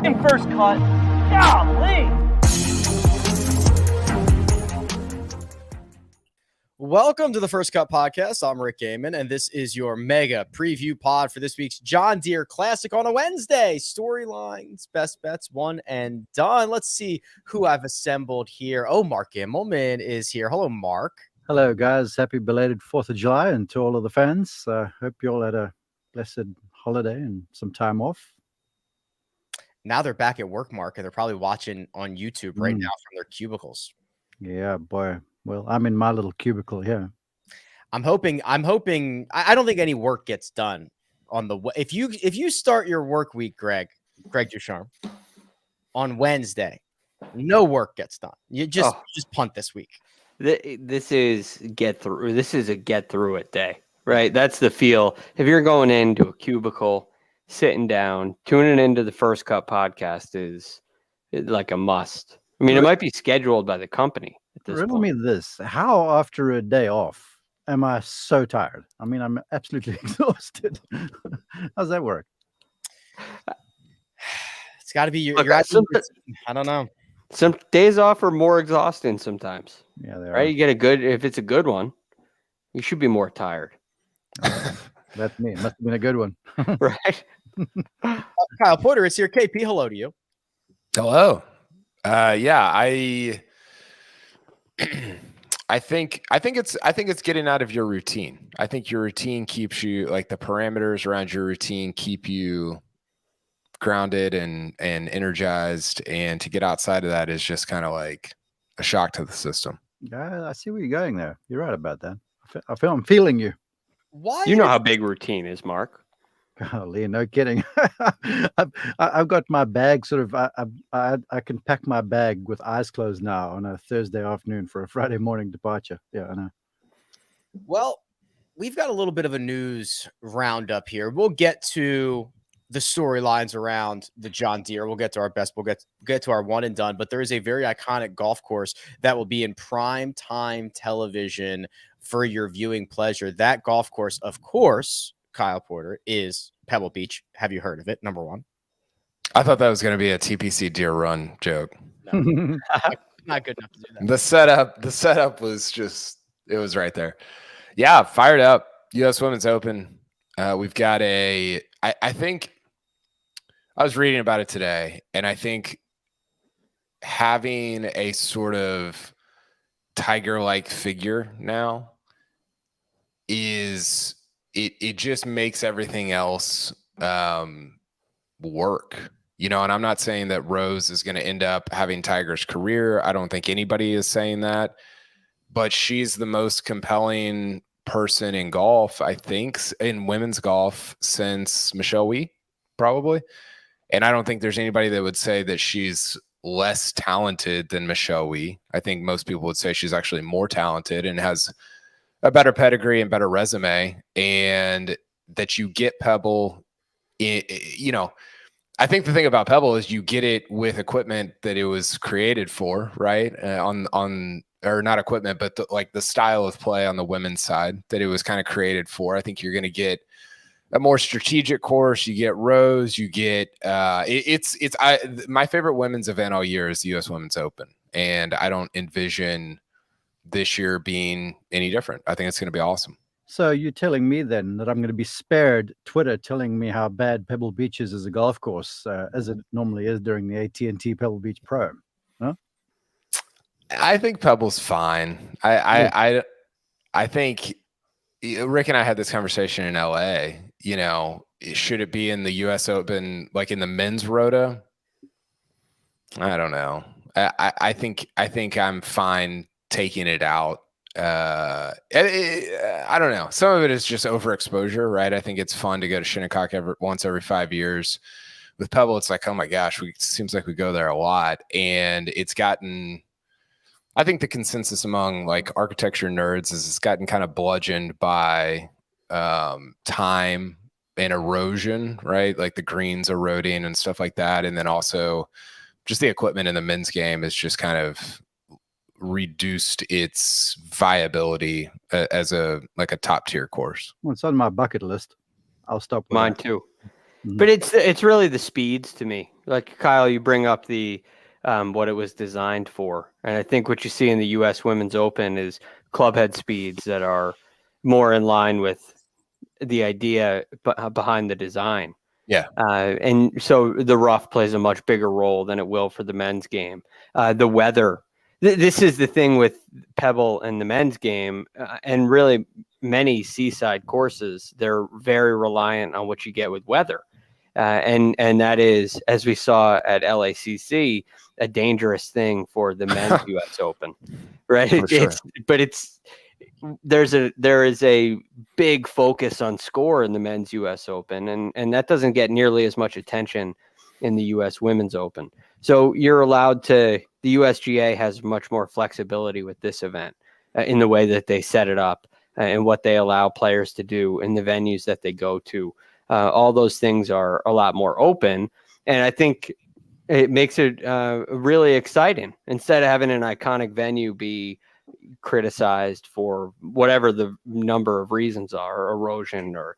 fucking first cut. Golly. Welcome to the First Cut Podcast. I'm Rick Gehman, and this is your mega preview pod for this week's John Deere Classic on a Wednesday. Storylines, best bets, one and done. Let's see who I've assembled here. Oh, Mark Immelman is here. Hello, Mark. Hello, guys. Happy belated 4th of July, and to all of the fans, hope you all had a blessed holiday and some time off. Now they're back at work, Mark, and they're probably watching on YouTube right now from their cubicles. Yeah, boy. Well, I'm in my little cubicle here. I'm hoping. I don't think any work gets done on the. If you start your work week, Greg DuCharme, on Wednesday, no work gets done. You just punt this week. This is get through. This is a get through it day, right? That's the feel. If you're going into a cubicle, sitting down, tuning into the First Cut podcast is like a must. I mean, it might be scheduled by the company at this point. Riddle me this. How, after a day off, am I so tired? I mean, I'm absolutely exhausted. How's that work? It's got to be your I don't know. Some days off are more exhausting sometimes. Yeah, they are. Right? You get if it's a good one, you should be more tired. That's me. It must have been a good one. Right? Kyle Porter is here. KP, hello to you. Hello. I think it's getting out of your routine. I think your routine keeps you, like, the parameters around your routine keep you grounded and energized, and to get outside of that is just kind of like a shock to the system. Yeah, I see where you're going there. You're right about that. I'm feeling you. Why? You know how big routine is, Mark. Golly, no kidding. I've got my bag sort of. I can pack my bag with eyes closed now on a Thursday afternoon for a Friday morning departure. Yeah, I know. Well, we've got a little bit of a news roundup here. We'll get to the storylines around the John Deere. We'll get to our best. We'll get to our one and done. But there is a very iconic golf course that will be in prime time television for your viewing pleasure. That golf course, of course, Kyle Porter, is Pebble Beach. Have you heard of it? Number one. I thought that was going to be a TPC Deere Run joke. No, not good enough to do that. The setup was just, it was right there. Yeah, fired up. U.S. Women's Open. We've got I think I was reading about it today, and I think having a sort of Tiger-like figure now is it just makes everything else work, and I'm not saying that Rose is going to end up having Tiger's career. I don't think anybody is saying that, but she's the most compelling person in golf, I think, in women's golf since Michelle Wie, probably. And I don't think there's anybody that would say that she's less talented than Michelle Wie. I think most people would say she's actually more talented and has a better pedigree and better resume, and that you get Pebble, I think the thing about Pebble is you get it with equipment that it was created for, right? Or not equipment, but the style of play on the women's side that it was kind of created for. I think you're going to get a more strategic course. You get Rose, you get my favorite women's event all year is the U.S. Women's Open, and I don't envision this year being any different. I think it's going to be awesome. So you're telling me then that I'm going to be spared Twitter telling me how bad Pebble Beach is as a golf course, as it normally is during the AT&T Pebble Beach Pro? Huh? I think Pebble's fine. I think Rick and I had this conversation in LA. Should it be in the U.S. Open, like in the men's rota? I don't know. I think I'm fine taking it out. I don't know. Some of it is just overexposure, right? I think it's fun to go to Shinnecock once every 5 years. With Pebble, it's like, oh my gosh, it seems like we go there a lot, and it's gotten. I think the consensus among like architecture nerds is it's gotten kind of bludgeoned by time and erosion, right? Like the greens eroding and stuff like that, and then also just the equipment in the men's game is just kind of reduced its viability as a top tier course. Well, it's on my bucket list. I'll stop with Mine that. too. But it's really the speeds to me. Like Kyle, you bring up the what it was designed for, and I think what you see in the U.S. Women's Open is clubhead speeds that are more in line with the idea behind the design. Yeah. And so the rough plays a much bigger role than it will for the men's game. The weather. This is the thing with Pebble and the men's game, and really many seaside courses. They're very reliant on what you get with weather. And that is, as we saw at LACC, a dangerous thing for the men's U.S. Open, right? For sure. There is a big focus on score in the men's U.S. Open, and that doesn't get nearly as much attention in the U.S. Women's Open. So you're allowed to. The USGA has much more flexibility with this event in the way that they set it up and what they allow players to do in the venues that they go to. All those things are a lot more open, and I think it makes it really exciting. Instead of having an iconic venue be criticized for whatever the number of reasons are, erosion or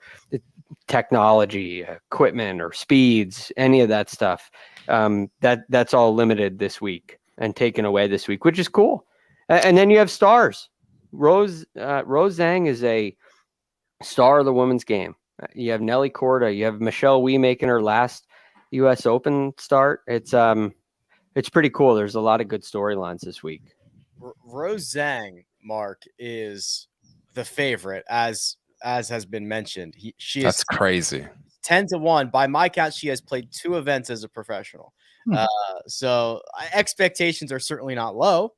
technology, equipment or speeds, any of that stuff, that's all limited this week and taken away this week, which is cool. And then you have stars. Rose Zhang is a star of the women's game. You have Nelly Korda. You have Michelle Wie making her last U.S. Open start. It's pretty cool. There's a lot of good storylines this week. Rose Zhang, Mark, is the favorite, as has been mentioned. That's crazy. 10-1. By my count, she has played 2 events as a professional. So expectations are certainly not low.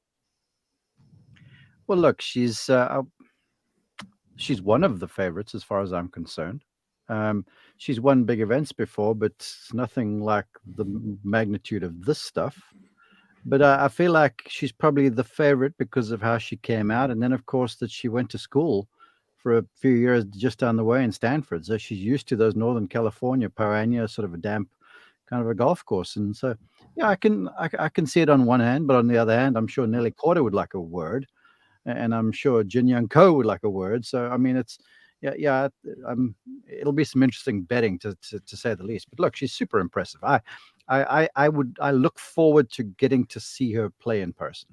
Well, look, she's one of the favorites as far as I'm concerned. She's won big events before, but nothing like the magnitude of this stuff. But I feel like she's probably the favorite because of how she came out. And then, of course, that she went to school for a few years just down the way in Stanford. So she's used to those Northern California, Piranha, sort of a damp kind of a golf course. And so, yeah, I can see it on one hand, but on the other hand, I'm sure Nelly Korda would like a word. And I'm sure Jin Young Ko would like a word. So, I mean, it'll be some interesting betting to say the least. But look, she's super impressive. I look forward to getting to see her play in person.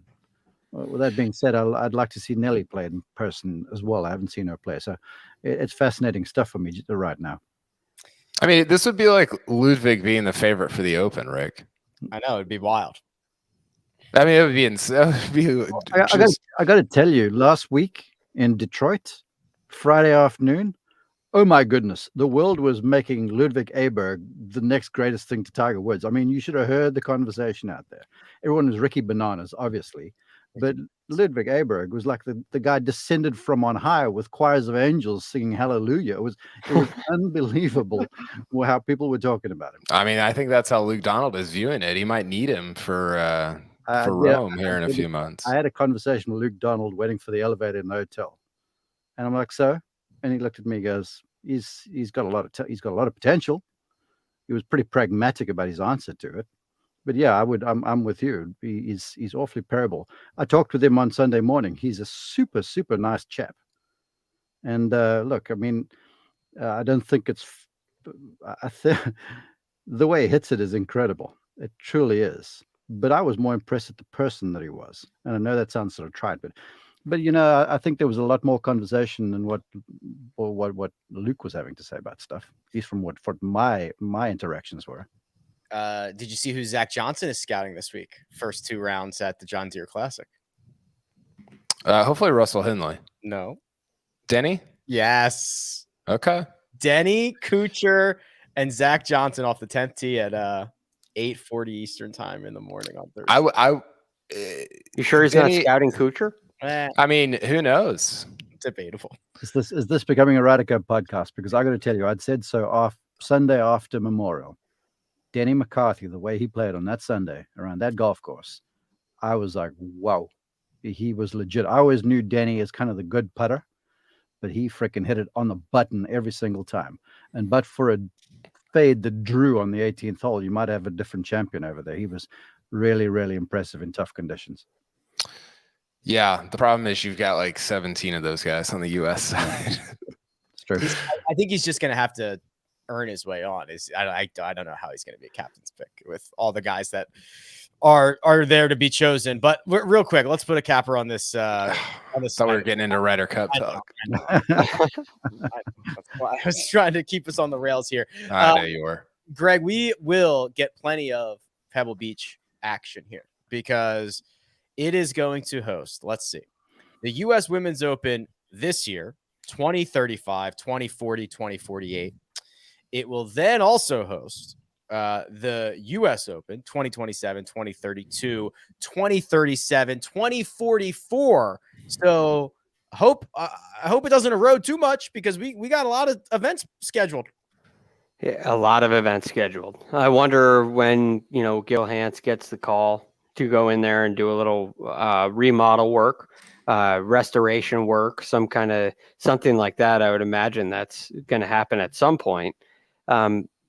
With that being said, I'd like to see Nelly play in person as well. I haven't seen her play, so it's fascinating stuff for me right now. I mean, this would be like Ludvig being the favorite for the Open, Rick. I know, it'd be wild. I mean, it would be insane. I got to tell you, last week in Detroit, Friday afternoon, oh my goodness, the world was making Ludvig Aberg the next greatest thing to Tiger Woods. I mean, you should have heard the conversation out there. Everyone was Ricky Bananas, obviously. But Ludvig Aberg was like the guy descended from on high with choirs of angels singing hallelujah. It was unbelievable how people were talking about him. I mean, I think that's how Luke Donald is viewing it. He might need him for Rome here in a few months. I had a conversation with Luke Donald waiting for the elevator in the hotel. And I'm like, so? And he looked at me and goes, he's got a lot of potential. He was pretty pragmatic about his answer to it. But yeah, I'm with you. He's awfully parable. I talked with him on Sunday morning. He's a super, super nice chap. And look, I mean, I don't think the way he hits it is incredible. It truly is. But I was more impressed at the person that he was. And I know that sounds sort of trite, but you know, I think there was a lot more conversation than what Luke was having to say about stuff. At least from what my interactions were. Did you see who Zach Johnson is scouting this week? First 2 rounds at the John Deere Classic. Hopefully Russell Henley. No. Denny? Yes. Okay. Denny, Kuchar, and Zach Johnson off the 10th tee at 8:40 Eastern time in the morning on Thursday. You sure he's not scouting Kuchar? I mean, who knows? Debatable. Is this becoming a Ryder Cup podcast? Because I got to tell you, I'd said so off Sunday after Memorial. Denny McCarthy, the way he played on that Sunday around that golf course, I was like, wow, he was legit. I always knew Denny as kind of the good putter, but he freaking hit it on the button every single time. And but for a fade that drew on the 18th hole, you might have a different champion over there. He was really, really impressive in tough conditions. Yeah, the problem is you've got like 17 of those guys on the U.S. side. It's true. I think he's just going to have to earn his way on. I don't know how he's going to be a captain's pick with all the guys that are there to be chosen. But real quick, let's put a capper on this. Thought we were getting into Ryder Cup talk. I was trying to keep us on the rails here. I know you were. Greg, we will get plenty of Pebble Beach action here because it is going to host, let's see, the U.S. Women's Open this year, 2035, 2040, 2048. It will then also host the U.S. Open 2027, 2032, 2037, 2044. So I hope it doesn't erode too much because we got a lot of events scheduled. Yeah, a lot of events scheduled. I wonder when, Gil Hans gets the call to go in there and do a little remodel work, restoration work, something like that. I would imagine that's going to happen at some point.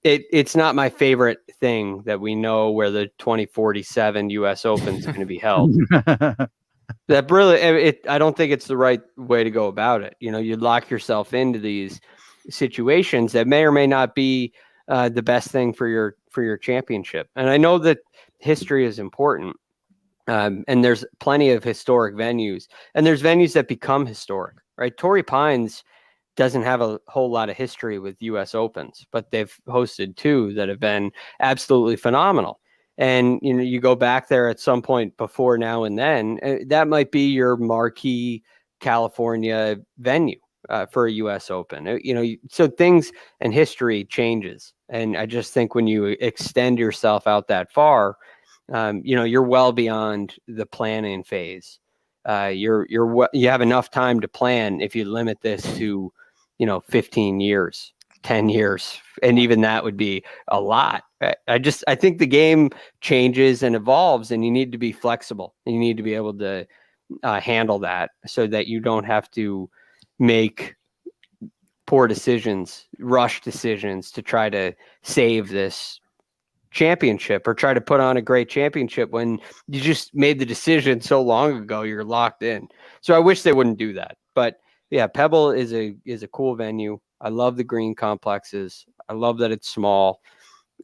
It's not my favorite thing that we know where the 2047 U.S. Open is going to be held. That really, I don't think it's the right way to go about it. You lock yourself into these situations that may or may not be the best thing for your championship. And I know that history is important, and there's plenty of historic venues, and there's venues that become historic, right? Torrey Pines doesn't have a whole lot of history with U.S. Opens, but they've hosted two that have been absolutely phenomenal. And, you go back there at some point before now and then, that might be your marquee California venue for a U.S. Open. So things and history changes. And I just think when you extend yourself out that far, you're well beyond the planning phase. You have enough time to plan if you limit this to, 15 years, 10 years, and even that would be a lot. I think the game changes and evolves, and you need to be flexible. You need to be able to handle that so that you don't have to make poor decisions, rush decisions to try to save this championship or try to put on a great championship when you just made the decision so long ago. You're locked in. So I wish they wouldn't do that. But yeah, Pebble is a cool venue. I love the green complexes. I love that it's small.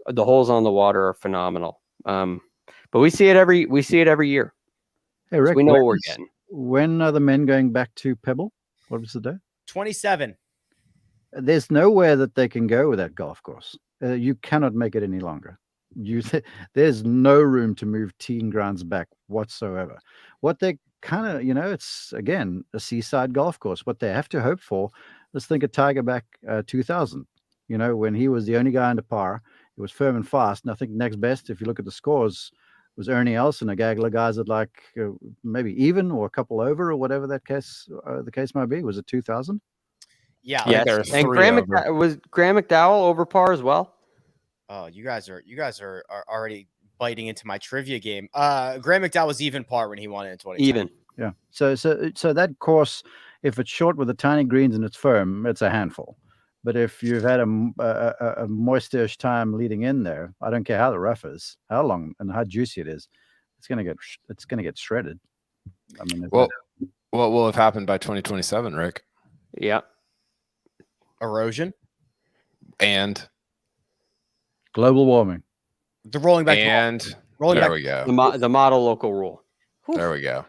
The holes on the water are phenomenal. But we see it every year. Hey, Rick, so we know what we're getting. When are the men going back to Pebble? What was the day? 27. There's nowhere that they can go with that golf course. You cannot make it any longer. There's no room to move teeing grounds back whatsoever. What they kind of, it's again a seaside golf course. What they have to hope for, let's think of Tiger back 2000. When he was the only guy under par, it was firm and fast. And I think next best, if you look at the scores, was Ernie Els and a gaggle of guys that maybe even or a couple over or whatever the case might be. Was it 2000? Yeah. Yes. And Graham McDowell over par as well. Oh, you guys are already biting into my trivia game. Graham McDowell was even par when he won it in 2010. Even. Yeah. So that course, if it's short with the tiny greens and it's firm, it's a handful. But if you've had a moistish time leading in there, I don't care how the rough is, how long and how juicy it is, it's gonna get shredded. I mean, what will have happened by 2027, Rick? Yeah. Erosion and global warming. The rolling back. We go. The model local rule. There we go.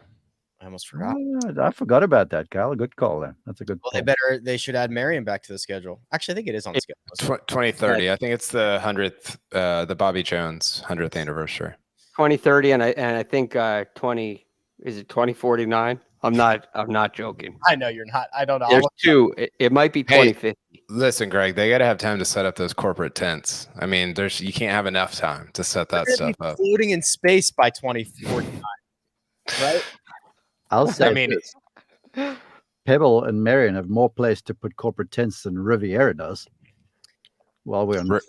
I almost forgot. I forgot about that, Kyle. A good call there. That's a good call. They should add Marion back to the schedule. Actually, I think it is on the schedule. 2030. I think it's the 100th, the Bobby Jones 100th anniversary. 2030, and I think 2049. I'm not joking. I know you're not. I don't know. There's two. It might be 2050. Hey, listen, Greg, they got to have time to set up those corporate tents. I mean, you can't have enough time to set that stuff up. Floating in space by 2049, right? I'll say Pebble and Marion have more place to put corporate tents than Riviera does. While we're on,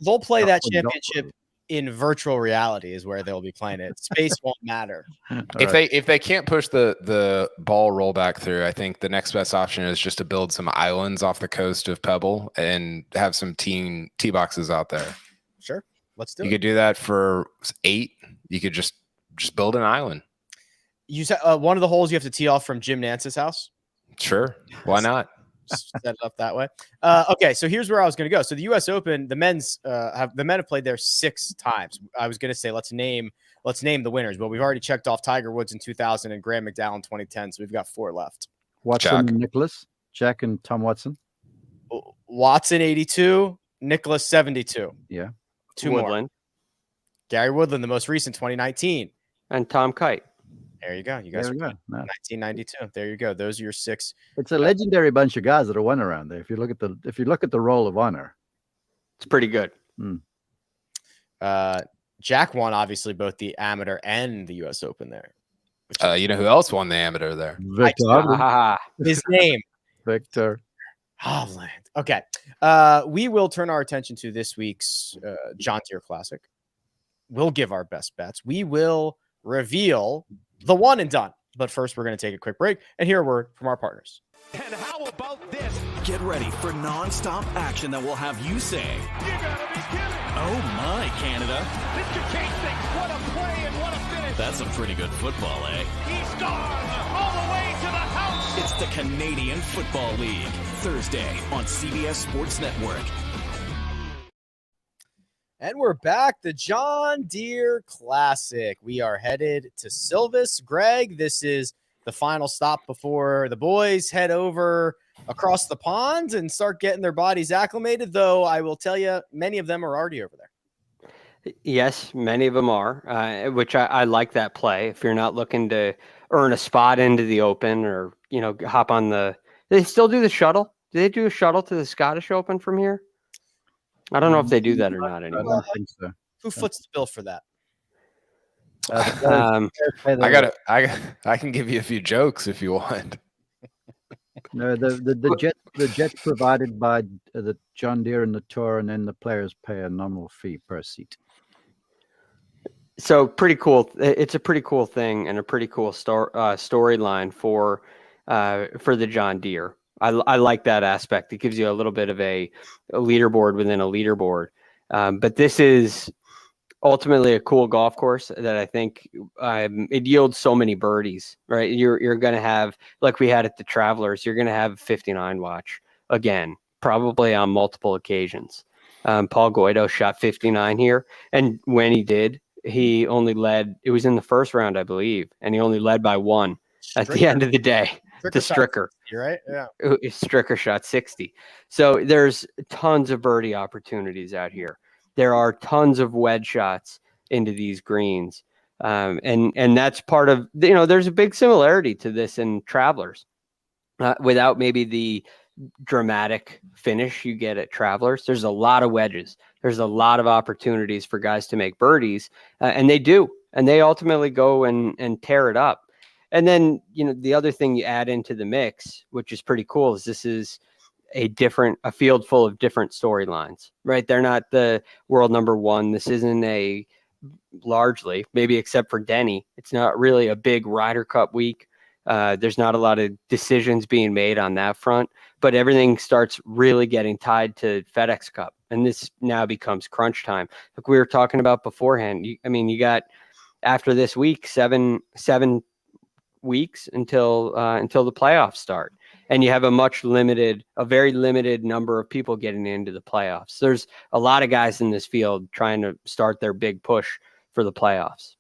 they'll play that championship in virtual reality is where they'll be playing it. Space won't matter. If they can't push the ball roll back through, I think the next best option is just to build some islands off the coast of Pebble and have some tee boxes out there. Sure, let's do it. You could do that for 8. You could just build an island. You said one of the holes you have to tee off from Jim Nance's house. Sure, why not? Just set it up that way. Okay, so here's where I was going to go. So the U.S. Open, the men have played there 6 times. I was going to say let's name the winners, but we've already checked off Tiger Woods in 2000 and Graham McDowell in 2010, so we've got 4 left. Watson and Nicholas, Jack and Tom Watson. Watson 82, Nicholas 72. Yeah, 2 Woodland. more. Gary Woodland, the most recent, 2019, And Tom Kite. There you go. You guys are go. 1992. There you go. Those are your 6. It's a legendary bunch of guys that are won around there. If you look at the roll of honor, It's pretty good. Jack won obviously both the amateur and the U.S. Open there. You know who else won the amateur there? Victor. His name. Victor Hovland. Okay. We will turn our attention to this week's John Deere Classic. We'll give our best bets. We will reveal the one and done. But first, we're going to take a quick break and hear a word from our partners. And how about this? Get ready for non-stop action that will have you saying, "You gotta be kidding!" Oh my, Canada! This could change things. What a play and what a finish! That's some pretty good football, eh? He's gone all the way to the house. It's the Canadian Football League, Thursday on CBS Sports Network. And we're back. The John Deere Classic. We are headed to Silvis. Greg, this is the final stop before the boys head over across the pond and start getting their bodies acclimated, though I will tell you, many of them are already over there. Yes, many of them are, which I like that play. If you're not looking to earn a spot into the Open or, hop on do they still do the shuttle? Do they do a shuttle to the Scottish Open from here? I don't know if they do that or not anymore. I don't think so. Who foots the bill for that? I can give you a few jokes if you want. No, the jets provided by the John Deere and the Tour, and then the players pay a nominal fee per seat. So pretty cool. It's a pretty cool thing and a pretty cool storyline for the John Deere. I like that aspect. It gives you a little bit of a leaderboard within a leaderboard. But this is ultimately a cool golf course that I think it yields so many birdies, right? You're going to have, like we had at the Travelers, you're going to have 59 watch again, probably on multiple occasions. Paul Goido shot 59 here. And when he did, he only led, it was in the first round, I believe, and he only led by 1 at the end of the day. To Stricker. You're right. Yeah. Stricker shot 60. So there's tons of birdie opportunities out here. There are tons of wedge shots into these greens. And that's part of, there's a big similarity to this in Travelers. Without maybe the dramatic finish you get at Travelers, there's a lot of wedges. There's a lot of opportunities for guys to make birdies. And they do. And they ultimately go and tear it up. And then, the other thing you add into the mix, which is pretty cool, is this is a field full of different storylines, right? They're not the world number 1. This isn't largely, maybe except for Denny, it's not really a big Ryder Cup week. There's not a lot of decisions being made on that front, but everything starts really getting tied to FedEx Cup. And this now becomes crunch time. Like we were talking about beforehand, you got after this week, seven weeks until the playoffs start, and you have a very limited number of people getting into the playoffs. There's a lot of guys in this field trying to start their big push for the playoffs.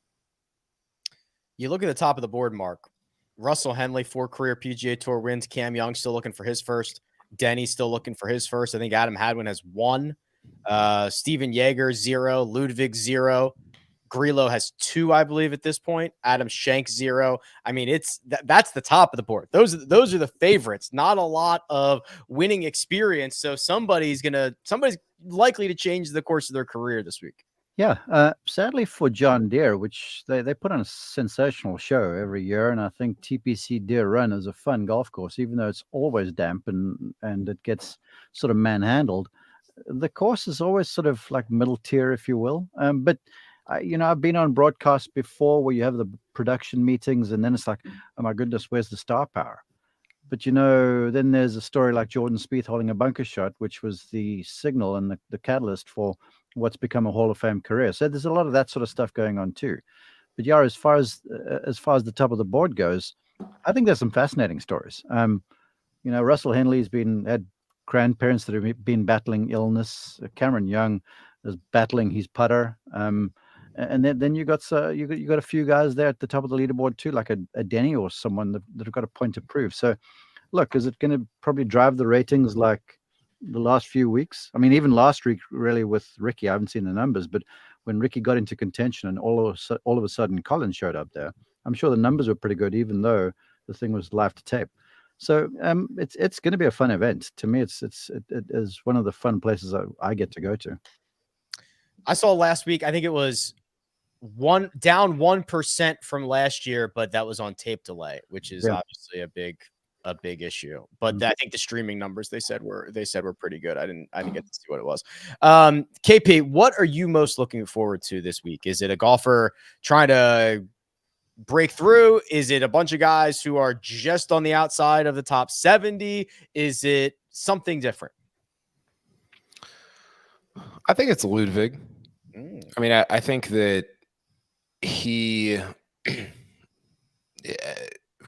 You look at the top of the board, Mark. Russell Henley, 4 career PGA Tour wins. Cam Young still looking for his first. Denny still looking for his first. I think Adam Hadwin has 1. Steven Yeager 0. Ludvig 0. Grillo has 2, I believe, at this point. Adam Schenk 0. That's the top of the board. Those are the favorites. Not a lot of winning experience. So somebody's likely to change the course of their career this week. Yeah. Sadly for John Deere, which they put on a sensational show every year, and I think TPC Deere Run is a fun golf course, even though it's always damp and it gets sort of manhandled. The course is always sort of like middle tier, if you will. But I've been on broadcasts before where you have the production meetings and then it's like, oh my goodness, where's the star power? But, then there's a story like Jordan Spieth holding a bunker shot, which was the signal and the catalyst for what's become a Hall of Fame career. So there's a lot of that sort of stuff going on too. But yeah, as far as the top of the board goes, I think there's some fascinating stories. Russell Henley's had grandparents that have been battling illness. Cameron Young is battling his putter. And then you got a few guys there at the top of the leaderboard too, like a Denny or someone that have got a point to prove. So, look, is it going to probably drive the ratings like the last few weeks? I mean, even last week, really, with Ricky, I haven't seen the numbers, but when Ricky got into contention and all of a sudden Colin showed up there, I'm sure the numbers were pretty good, even though the thing was live to tape. So it's going to be a fun event. To me, it is one of the fun places I get to go to. I saw last week, I think it was down 1% from last year, but that was on tape delay, which is obviously a big issue. But I think the streaming numbers they said were pretty good. I didn't get to see what it was. KP, what are you most looking forward to this week? Is it a golfer trying to break through? Is it a bunch of guys who are just on the outside of the top 70? Is it something different? I think it's Ludvig. I mean, I think that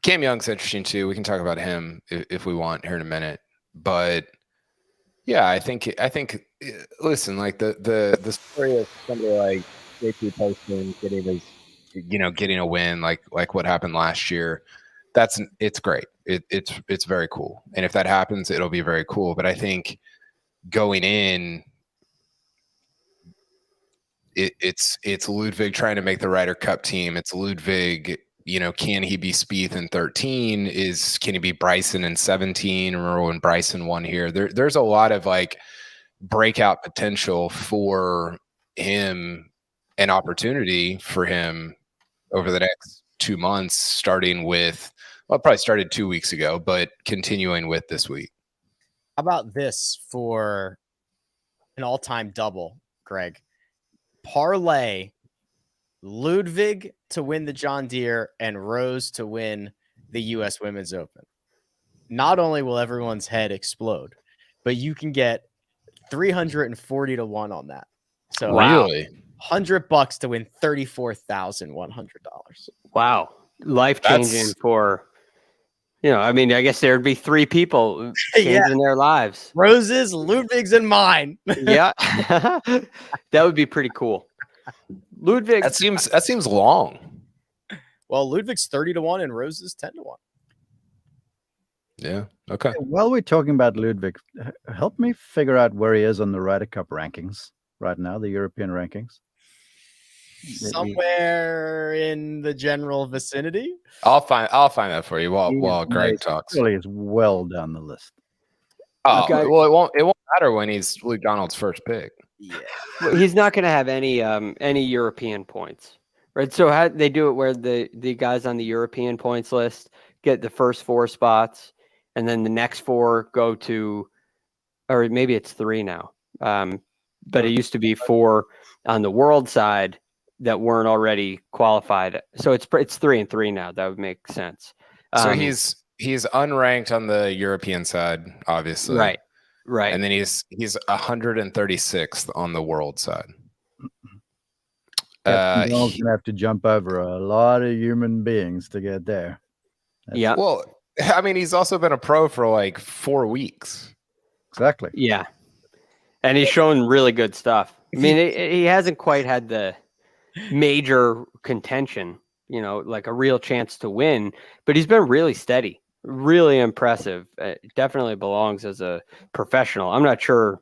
Cam Young's interesting too. We can talk about him if we want here in a minute. But yeah, I think listen, like the story of somebody like JP Poston getting a win like what happened last year, it's great. It's very cool. And if that happens, it'll be very cool. But I think going in, it's Ludvig trying to make the Ryder Cup team. It's Ludvig, can he be Spieth in 13? Can he be Bryson in 17? Remember when Bryson won here? There's a lot of like breakout potential for him and opportunity for him over the next 2 months, starting with, probably started 2 weeks ago, but continuing with this week. How about this for an all-time double, Greg? Parlay Ludvig to win the John Deere and Rose to win the U.S. Women's Open. Not only will everyone's head explode, but you can get 340 to 1 on that. So really, $100 to win $34,100. Wow, life changing for. I mean, I guess there'd be 3 people changing their lives. Rose's, Ludvig's, and mine. Yeah, that would be pretty cool. Ludvig. That seems long. Well, Ludvig's 30 to 1 and Rose's 10 to 1. Yeah. Okay. While we're talking about Ludvig, help me figure out where he is on the Ryder Cup rankings right now, the European rankings. Somewhere in the general vicinity. I'll find that for you while Greg talks. Really is well down the list. Oh, okay. Well, it won't matter when he's Luke Donald's first pick. Yeah, he's not going to have any European points, right? So how they do it where the guys on the European points list get the first 4 spots, and then the next 4 go to, or maybe it's 3 now. But it used to be 4 on the world side that weren't already qualified. So it's 3 and 3 now. That would make sense. So he's unranked on the European side, obviously. Right. And then he's 136th on the world side. He's going to have to jump over a lot of human beings to get there. Yeah. Well, I mean, he's also been a pro for like 4 weeks. Exactly. Yeah. And he's shown really good stuff. I mean, he hasn't quite had the major contention, like a real chance to win, but he's been really steady, really impressive. Definitely belongs as a professional. I'm not sure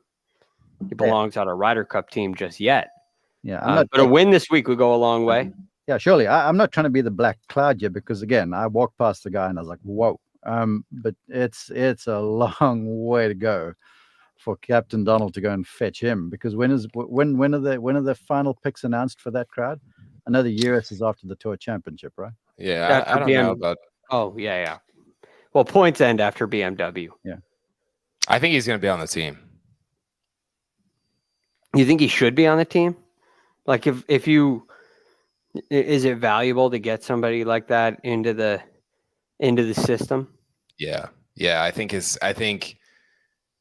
he belongs on a Ryder Cup team just yet. Yeah, but a win this week would go a long way. Yeah, surely. I'm not trying to be the black cloud here because, again, I walked past the guy and I was like, whoa. But it's a long way to go for Captain Donald to go and fetch him, because when are the final picks announced for that crowd? I know the US is after the Tour Championship, right? Yeah, I don't know about. Oh yeah. Well, points end after BMW. Yeah, I think he's going to be on the team. You think he should be on the team? Like, is it valuable to get somebody like that into the system? Yeah.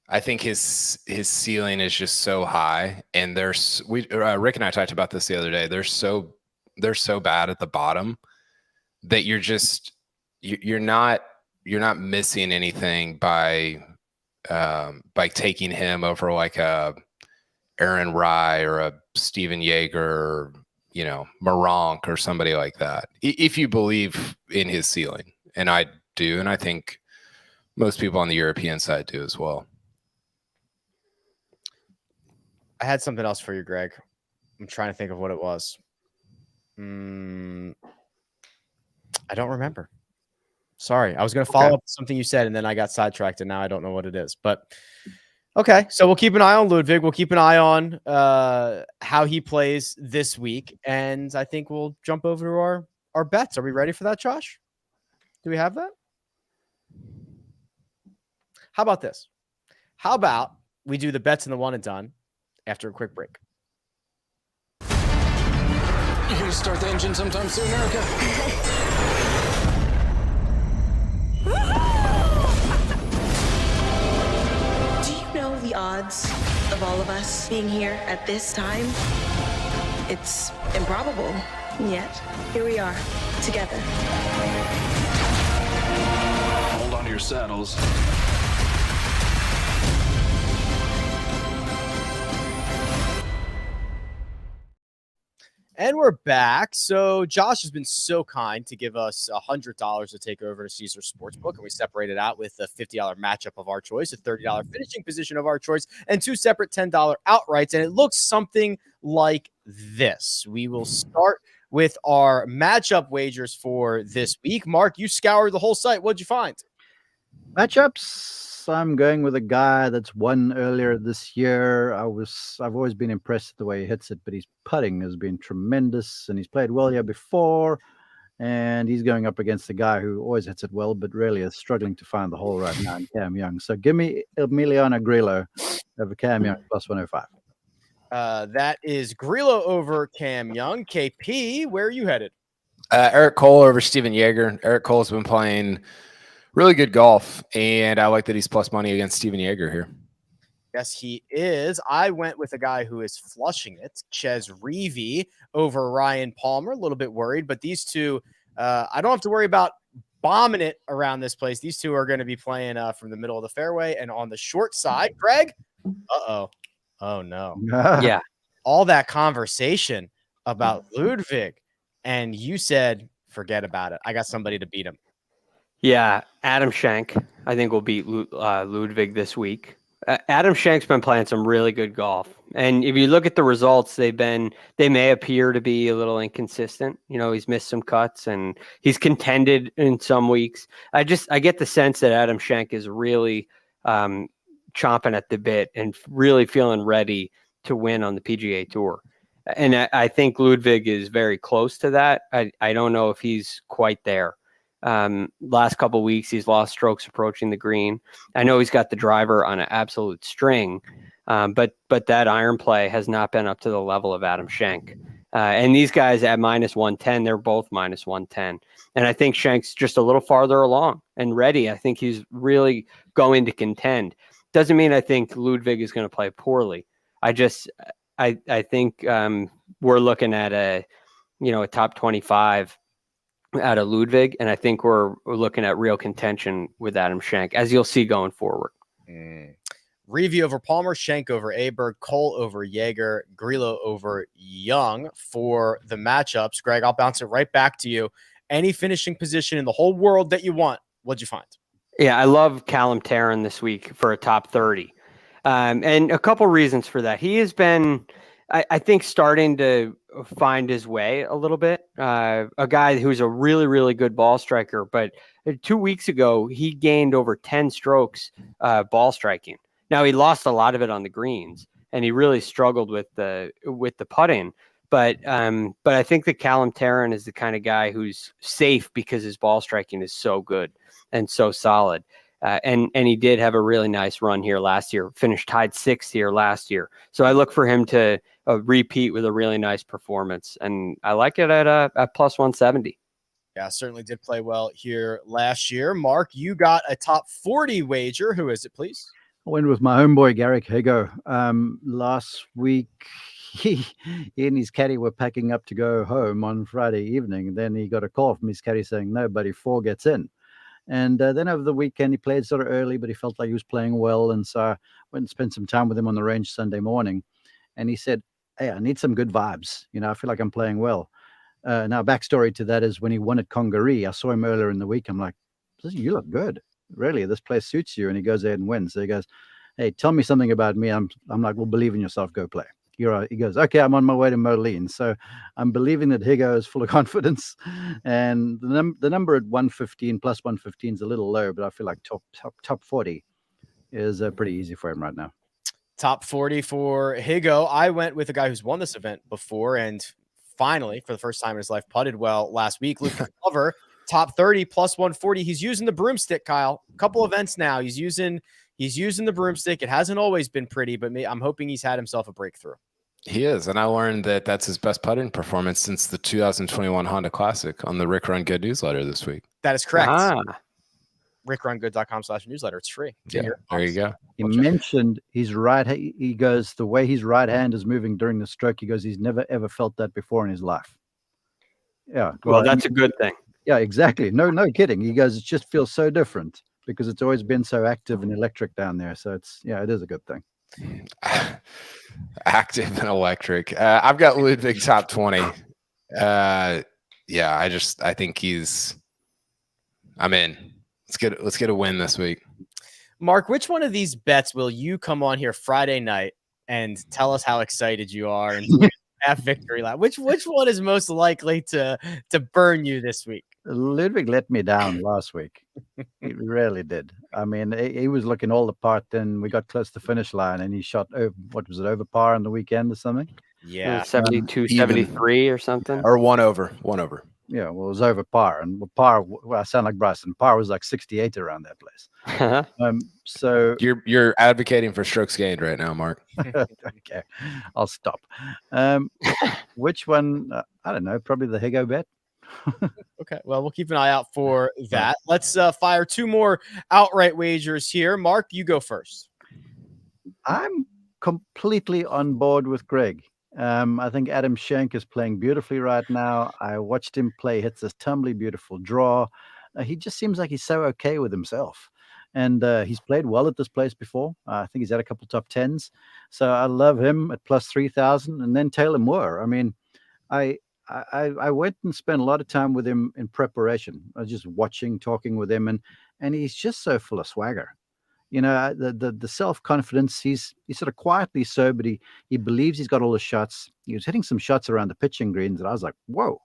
I think his ceiling is just so high, and Rick and I talked about this the other day. They're so bad at the bottom that you're not missing anything by taking him over like a Aaron Rye or a Steven Yeager, or, Moronk or somebody like that. If you believe in his ceiling, and I do, and I think most people on the European side do as well. I had something else for you, Greg. I'm trying to think of what it was. I don't remember. Sorry. I was going to follow up with something you said, and then I got sidetracked, and now I don't know what it is. But okay, so we'll keep an eye on Ludvig. We'll keep an eye on how he plays this week, and I think we'll jump over to our bets. Are we ready for that, Josh? Do we have that? How about this? How about we do the bets and the one and done after a quick break? You gonna start the engine sometime soon, Erica? Do you know the odds of all of us being here at this time? It's improbable, yet here we are, together. Hold on to your saddles. And we're back. So Josh has been so kind to give us $100 to take over to Caesar Sportsbook, and we separated out with a $50 matchup of our choice, a $30 finishing position of our choice, and two separate $10 outrights. And it looks something like this. We will start with our matchup wagers for this week. Mark, you scoured the whole site. What'd you find? Matchups. I'm going with a guy that's won earlier this year. I've always been impressed with the way he hits it, but his putting has been tremendous, and he's played well here before. And he's going up against a guy who always hits it well, but really is struggling to find the hole right now in Cam Young. So give me Emiliano Grillo over Cam Young plus 105. That is Grillo over Cam Young. KP, where are you headed? Eric Cole over Steven Yeager. Eric Cole's been playing really good golf, and I like that he's plus money against Steven Yeager here. Yes, he is. I went with a guy who is flushing it, Ches Reavie over Ryan Palmer. A little bit worried, but these two, I don't have to worry about bombing it around this place. These two are going to be playing from the middle of the fairway and on the short side. Greg? Uh-oh. Oh, no. Yeah. All that conversation about Ludvig, and you said, forget about it. I got somebody to beat him. Yeah, Adam Schenk, I think, will beat Ludvig this week. Adam Schenk's been playing some really good golf. And if you look at the results, they may appear to be a little inconsistent. He's missed some cuts and he's contended in some weeks. I get the sense that Adam Schenk is really chomping at the bit and really feeling ready to win on the PGA Tour. And I think Ludvig is very close to that. I don't know if he's quite there. Last couple of weeks, he's lost strokes approaching the green. I know he's got the driver on an absolute string, but that iron play has not been up to the level of Adam Schenk. And these guys at minus 110, they're both minus 110. And I think Schenk's just a little farther along and ready. I think he's really going to contend. Doesn't mean I think Ludvig is going to play poorly. I think we're looking at a top 25 out of Ludvig, and I think we're looking at real contention with Adam Schenk, as you'll see going forward. Reavie over Palmer, Schenk over Aberg, Cole over Yeager, Grillo over Young for the matchups. Greg, I'll bounce it right back to you. Any finishing position in the whole world that you want, what'd you find? Yeah, I love Callum Tarrant this week for a top 30. And a couple reasons for that. He has been, I think, starting to find his way a little bit. A guy who's a really, really good ball striker, but 2 weeks ago, he gained over 10 strokes ball striking. Now, he lost a lot of it on the greens, and he really struggled with the putting. But I think that Callum Tarrant is the kind of guy who's safe because his ball striking is so good and so solid. And he did have a really nice run here last year, finished tied 6th here last year. So I look for him to repeat with a really nice performance. And I like it at plus 170. Yeah, certainly did play well here last year. Mark, you got a top 40 wager. Who is it, please? I went with my homeboy, Garrick Hago. Last week, he and his caddy were packing up to go home on Friday evening. And then he got a call from his caddy saying, no, buddy, 4 gets in. And then over the weekend, he played sort of early, but he felt like he was playing well. And so I went and spent some time with him on the range Sunday morning. And he said, hey, I need some good vibes. I feel like I'm playing well. Now, backstory to that is when he won at Congaree, I saw him earlier in the week. I'm like, you look good. Really, this place suits you. And he goes ahead and wins. So he goes, hey, tell me something about me. I'm like, well, believe in yourself. Go play. He goes, okay, I'm on my way to Moline. So I'm believing that Higo is full of confidence. And the number at 115 plus 115 is a little low, but I feel like top 40 is pretty easy for him right now. Top 40 for Higo. I went with a guy who's won this event before and finally, for the first time in his life, putted well last week. Ludvig Aberg, top 30 plus 140. He's using the broomstick, Kyle. A couple events now. He's using the broomstick. It hasn't always been pretty, but I'm hoping he's had himself a breakthrough. He is, and I learned that that's his best putting performance since the 2021 Honda Classic on the Rick Run Good newsletter this week. That is correct. rickrungood.com/newsletter. It's free. Yeah, there you go. He mentioned his right. He goes, the way his right hand is moving during the stroke, he goes, he's never ever felt that before in his life. Yeah. Well, that's a good thing. Yeah, exactly. No kidding. He goes, it just feels so different because it's always been so active and electric down there. So it is a good thing. Active and electric. I've got Ludvig top 20. I think I'm in. Let's get a win this week. Mark, which one of these bets will you come on here Friday night and tell us how excited you are and have victory lap? Which one is most likely to burn you this week? Ludvig let me down last week. He really did. I mean, he was looking all the part. Then we got close to the finish line, and he shot over par on the weekend or something? Yeah, 72, 73 or something, or one over. Yeah, well, it was over par, and par. Well, I sound like Bryson. Par was like 68 around that place. So you're advocating for strokes gained right now, Mark. Okay, I'll stop. Which one? I don't know. Probably the Higo bet. Okay, well, we'll keep an eye out for that. Let's fire two more outright wagers here. Mark, you go first. I'm completely on board with Greg. I think Adam Schenk is playing beautifully right now. I watched him play, hits this tumbly, beautiful draw. He just seems like he's so okay with himself. And he's played well at this place before. I think he's had a couple top tens. So I love him at plus 3,000. And then Taylor Moore. I mean, I went and spent a lot of time with him in preparation. I was just watching, talking with him, and he's just so full of swagger. The self-confidence, he's sort of quietly so, but he believes he's got all the shots. He was hitting some shots around the pitching greens that I was like, whoa.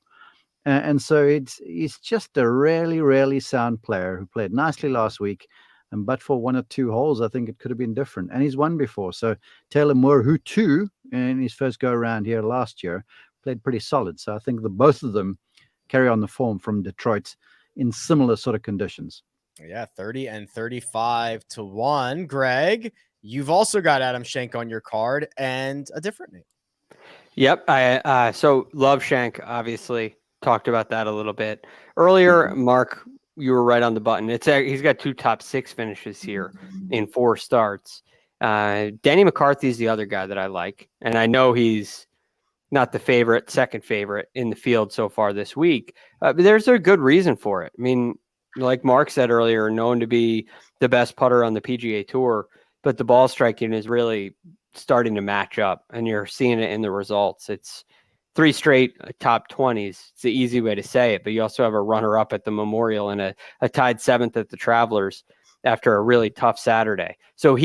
And so he's just a really, really sound player who played nicely last week. But for one or two holes, I think it could have been different. And he's won before. So Taylor Moore, who too, in his first go around here last year, played pretty solid. So I think both of them carry on the form from Detroit in similar sort of conditions. Yeah, 30 and 35 to 1. Greg, you've also got Adam Schenk on your card and a different name. Yep. So love Schenk, obviously. Talked about that a little bit earlier. Mark, you were right on the button. He's got 2 top 6 finishes here in 4 starts. Danny McCarthy's the other guy that I like. And I know he's not the second favorite in the field so far this week. But there's a good reason for it. I mean, like Mark said earlier, known to be the best putter on the PGA Tour, but the ball striking is really starting to match up, and you're seeing it in the results. It's 3 straight top 20s. It's the easy way to say it, but you also have a runner-up at the Memorial and a tied 7th at the Travelers after a really tough Saturday. So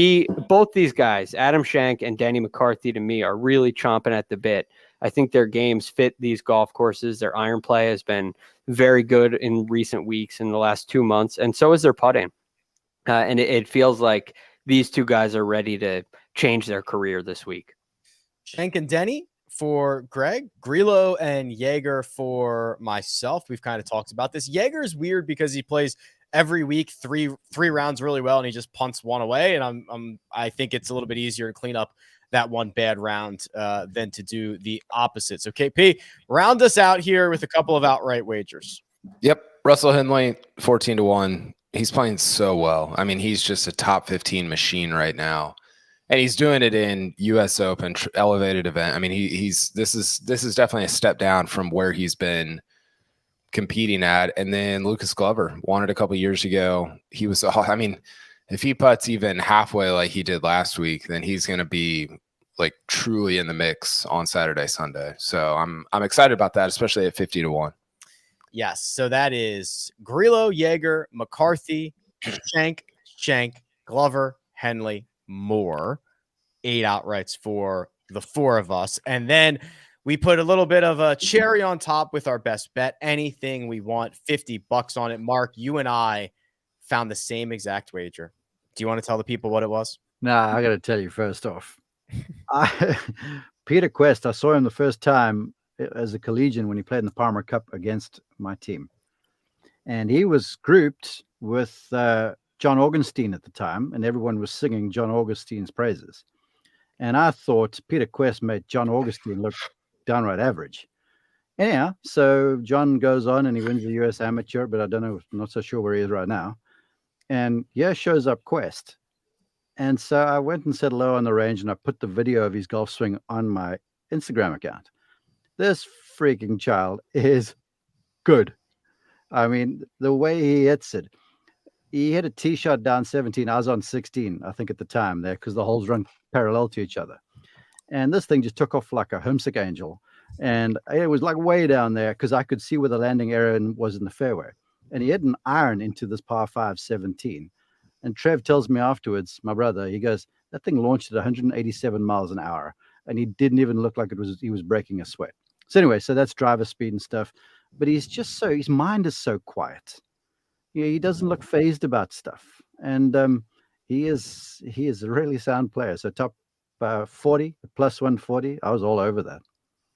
both these guys, Adam Schenk and Danny McCarthy, to me, are really chomping at the bit. I think their games fit these golf courses. Their iron play has been very good in recent weeks, in the last 2 months, and so is their putting. And it feels like these 2 guys are ready to change their career this week. Schenk and Denny for Greg, Grillo and Jaeger for myself. We've kind of talked about this. Jaeger is weird because he plays every week three rounds really well, and he just punts one away. And I think it's a little bit easier to clean up that one bad round than to do the opposite. So KP, round us out here with a couple of outright wagers. Yep. Russell Henley, 14 to 1. He's playing so well. I mean, he's just a top 15 machine right now. And he's doing it in US Open elevated event. I mean, this is definitely a step down from where he's been competing at. And then Lucas Glover won it a couple years ago. He was, I mean, if he putts even halfway like he did last week, then he's going to be like truly in the mix on Saturday, Sunday. So I'm excited about that, especially at 50-1. Yes. So that is Grillo, Yeager, McCarthy, Shank, Glover, Henley, Moore. 8 outrights for the 4 of us. And then we put a little bit of a cherry on top with our best bet. Anything we want, $50 on it. Mark, you and I found the same exact wager. Do you want to tell the people what it was? Nah, I got to tell you first off. Peter Quest, I saw him the first time as a collegian when he played in the Palmer Cup against my team. And he was grouped with John Augustine at the time, and everyone was singing John Augustine's praises. And I thought Peter Quest made John Augustine look downright average. Anyhow, so John goes on and he wins the US Amateur, but I don't know, I'm not so sure where he is right now. And here shows up Quest. And so I went and said hello on the range, and I put the video of his golf swing on my Instagram account. This freaking child is good. I mean, the way he hits it, he hit a tee shot down 17. I was on 16, I think, at the time there, because the holes run parallel to each other. And this thing just took off like a homesick angel. And it was like way down there because I could see where the landing area was in the fairway. And he hit an iron into this par 5 17. And Trev tells me afterwards, my brother, he goes, that thing launched at 187 miles an hour. And he didn't even look like he was breaking a sweat. So anyway, so that's driver speed and stuff. But he's just his mind is so quiet. Yeah, he doesn't look fazed about stuff. And he is a really sound player. So top 40, plus 140, I was all over that.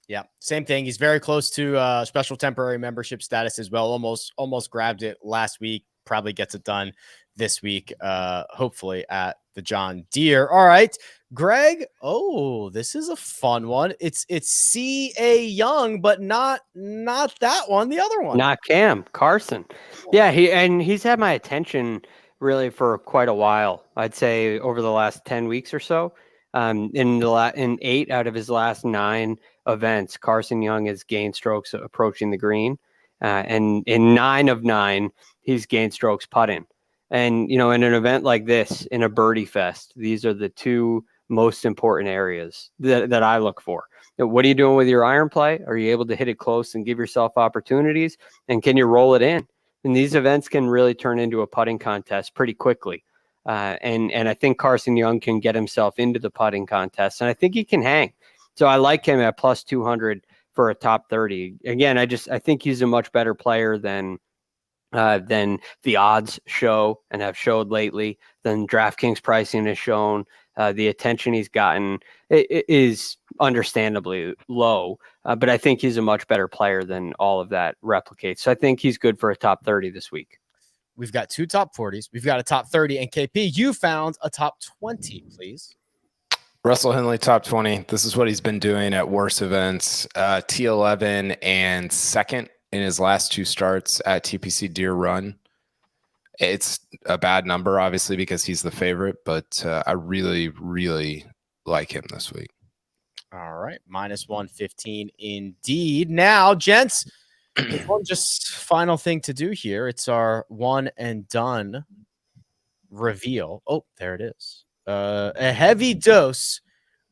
Yeah, same thing. He's very close to special temporary membership status as well. Almost grabbed it last week. Probably gets it done this week, hopefully at the John Deere. All right, Greg. Oh, this is a fun one. It's C.A. Young, but not that one. The other one. Not Cam Carson. Yeah, he's had my attention really for quite a while. I'd say over the last 10 weeks or so. In 8 out of his last 9 events, Carson Young has gained strokes approaching the green, and in 9 of 9, he's gained strokes putting. And in an event like this, in a birdie fest, these are the 2 most important areas that I look for. What are you doing with your iron play? Are you able to hit it close and give yourself opportunities? And can you roll it in? And these events can really turn into a putting contest pretty quickly. And I think Carson Young can get himself into the putting contest, and I think he can hang. So I like him at plus 200 for a top 30. Again, I think he's a much better player than the odds show and have showed lately, than DraftKings pricing has shown. The attention he's gotten is understandably low, but I think he's a much better player than all of that replicates. So I think he's good for a top 30 this week. We've got 2 top 40s. We've got a top 30. And KP, you found a top 20, please. Russell Henley, top 20. This is what he's been doing at worse events. T11 and second in his last 2 starts at TPC Deere Run. It's a bad number, obviously, because he's the favorite, but I really, really like him this week. All right. Minus 115 indeed. Now, gents, one just final thing to do here. It's our one and done reveal. Oh, there it is. A heavy dose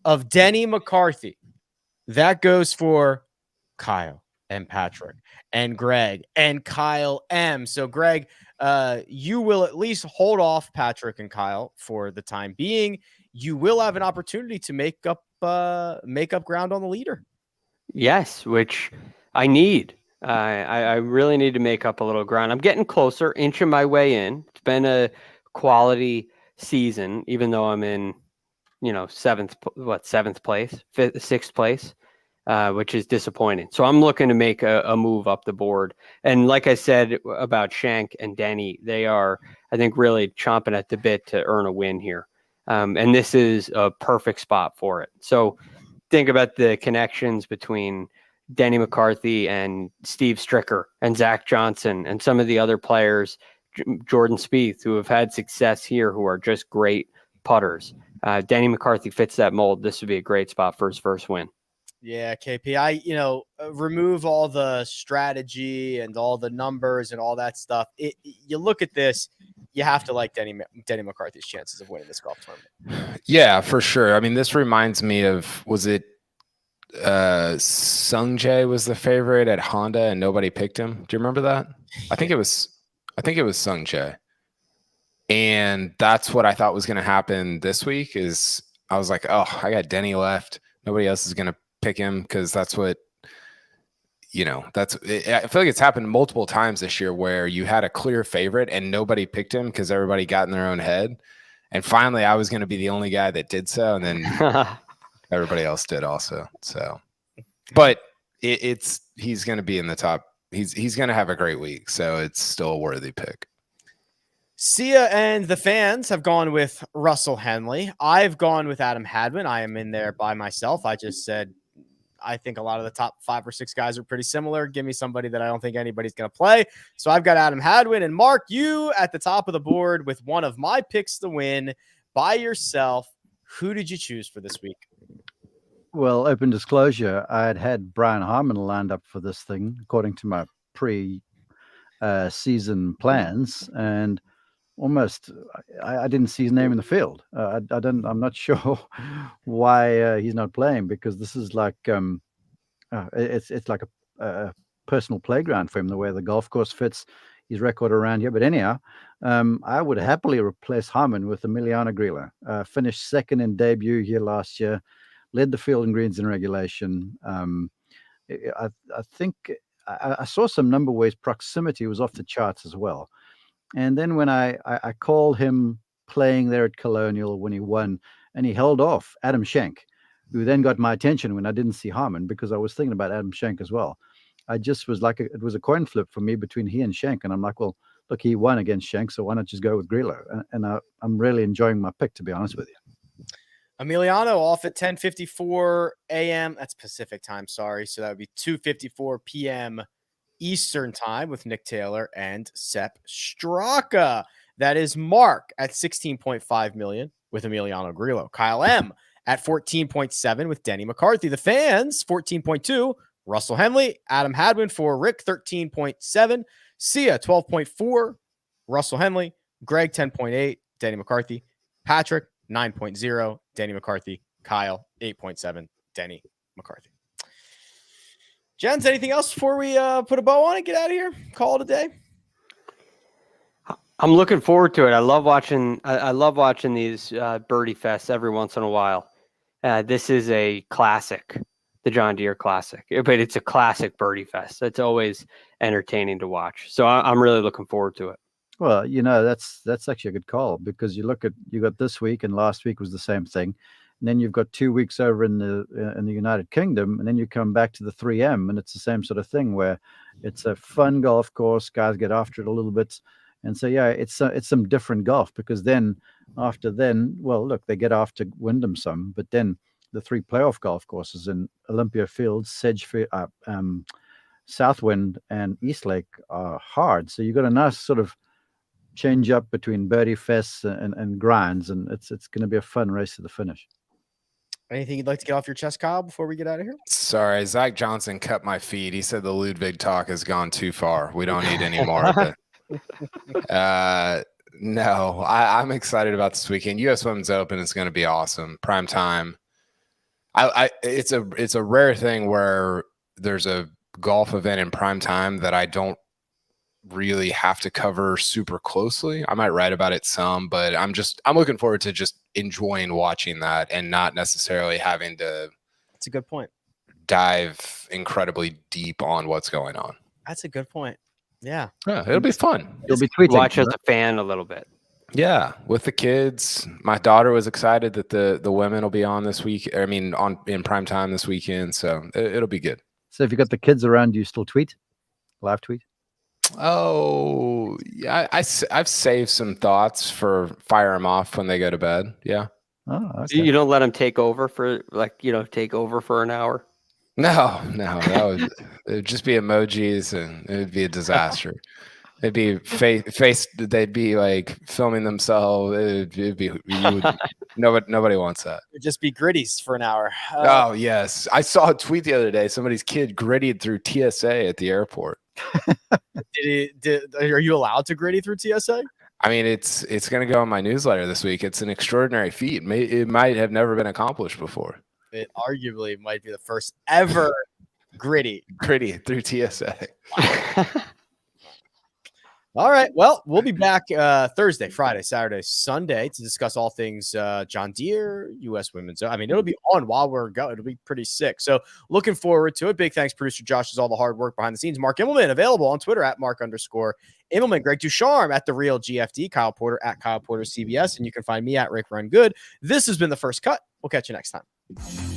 of Denny McCarthy. That goes for Kyle and Patrick and Greg and Kyle M. So, Greg, you will at least hold off Patrick and Kyle for the time being. You will have an opportunity to make up ground on the leader. Yes, which I need. I really need to make up a little ground. I'm getting closer, inching my way in. It's been a quality season, even though I'm in, sixth place, which is disappointing. So I'm looking to make a move up the board. And like I said about Shank and Denny, they are, I think, really chomping at the bit to earn a win here. And this is a perfect spot for it. So think about the connections between Denny McCarthy and Steve Stricker and Zach Johnson and some of the other players, Jordan Spieth, who have had success here, who are just great putters. Denny McCarthy fits that mold. This would be a great spot for his first win. Yeah, KP. Remove all the strategy and all the numbers and all that stuff. You look at this, you have to like Denny McCarthy's chances of winning this golf tournament. Yeah, for sure. I mean, this reminds me of, was it Sung Jae was the favorite at Honda and nobody picked him? Do you remember that? I think it was Sung Jae. And that's what I thought was going to happen this week. Is I was like, oh, I got Denny left. Nobody else is going to pick him, because that's what, I feel like it's happened multiple times this year where you had a clear favorite and nobody picked him because everybody got in their own head. And finally, I was going to be the only guy that did so. And then everybody else did also. So, but he's going to be in the top. He's going to have a great week. So it's still a worthy pick. Sia and the fans have gone with Russell Henley. I've gone with Adam Hadwin. I am in there by myself. I just said, I think a lot of the top 5 or 6 guys are pretty similar. Give me somebody that I don't think anybody's going to play. So I've got Adam Hadwin. And Mark, you at the top of the board with one of my picks to win by yourself. Who did you choose for this week? Well, open disclosure, I had Brian Harmon lined up for this thing, according to my pre-season plans. And almost, I didn't see his name in the field. I'm not sure why he's not playing, because this is like it's like a personal playground for him, the way the golf course fits his record around here. But anyhow, I would happily replace Harmon with Emiliano Grillo. Finished second in debut here last year, led the field in greens in regulation. I think I saw some number where his proximity was off the charts as well. And then when I called him playing there at Colonial when he won, and he held off Adam Schenk, who then got my attention when I didn't see Harmon, because I was thinking about Adam Schenk as well. I just was like, it was a coin flip for me between he and Schenk. And I'm like, well, look, he won against Schenk, so why not just go with Grillo? And I'm really enjoying my pick, to be honest with you. Emiliano off at 10:54 a.m. That's Pacific time, sorry. So that would be 2:54 p.m. Eastern time with Nick Taylor and Sepp Straka. That is Mark at 16.5 million with Emiliano Grillo. Kyle M at 14.7 with Denny McCarthy. The fans, 14.2. Russell Henley, Adam Hadwin for Rick, 13.7. Sia, 12.4. Russell Henley, Greg, 10.8. Denny McCarthy. Patrick, 9.0. Denny McCarthy. Kyle, 8.7. Denny McCarthy. Jens, anything else before we put a bow on it? Get out of here. Call it a day. I'm looking forward to it. I love watching these birdie fests every once in a while. This is a classic, the John Deere Classic, but it's a classic birdie fest. It's always entertaining to watch. So I'm really looking forward to it. Well, that's actually a good call, because you got this week, and last week was the same thing. And then you've got 2 weeks over in the United Kingdom, and then you come back to the 3M, and it's the same sort of thing where it's a fun golf course. Guys get after it a little bit, and so yeah, it's some different golf, because then well, look, they get after Wyndham some, but then the 3 playoff golf courses in Olympia Fields, Sedgefield, Southwind, and Eastlake are hard. So you've got a nice sort of change up between birdie fests and grinds, and it's going to be a fun race to the finish. Anything you'd like to get off your chest, Kyle, before we get out of here? Sorry, Zach Johnson cut my feed. He said the Ludvig talk has gone too far. We don't need any more of it. No, I'm excited about this weekend. U.S. Women's Open is going to be awesome. Prime time. It's a rare thing where there's a golf event in prime time that I don't really have to cover super closely. I might write about it some, but I'm looking forward to just enjoying watching that and not necessarily having to. That's a good point. Dive incredibly deep on what's going on. That's a good point. Yeah, it'll be fun. You'll be tweeting. Watch as a fan a little bit. Yeah, with the kids. My daughter was excited that the women will be on this week. I mean, in prime time this weekend, so it'll be good. So if you got the kids around, do you still tweet? Live tweet? Oh, yeah. I've saved some thoughts for fire them off when they go to bed. Yeah. Oh, okay. You don't let them take over for an hour? No, it'd just be emojis, and it'd be a disaster. It'd be face. They'd be like filming themselves. Nobody wants that. It'd just be gritties for an hour. Oh yes, I saw a tweet the other day. Somebody's kid grittied through TSA at the airport. Are you allowed to gritty through TSA? I mean, it's going to go on my newsletter this week. It's an extraordinary feat. It might have never been accomplished before. It arguably might be the first ever gritty through TSA. All right. Well, we'll be back Thursday, Friday, Saturday, Sunday to discuss all things John Deere, U.S. Women's. I mean, it'll be on while we're going. It'll be pretty sick. So looking forward to it. Big thanks, producer Josh, does all the hard work behind the scenes. Mark Immelman, available on Twitter at Mark_Immelman. Greg DuCharme at The Real GFD. Kyle Porter at Kyle Porter CBS. And you can find me at Rick Run Good. This has been The First Cut. We'll catch you next time.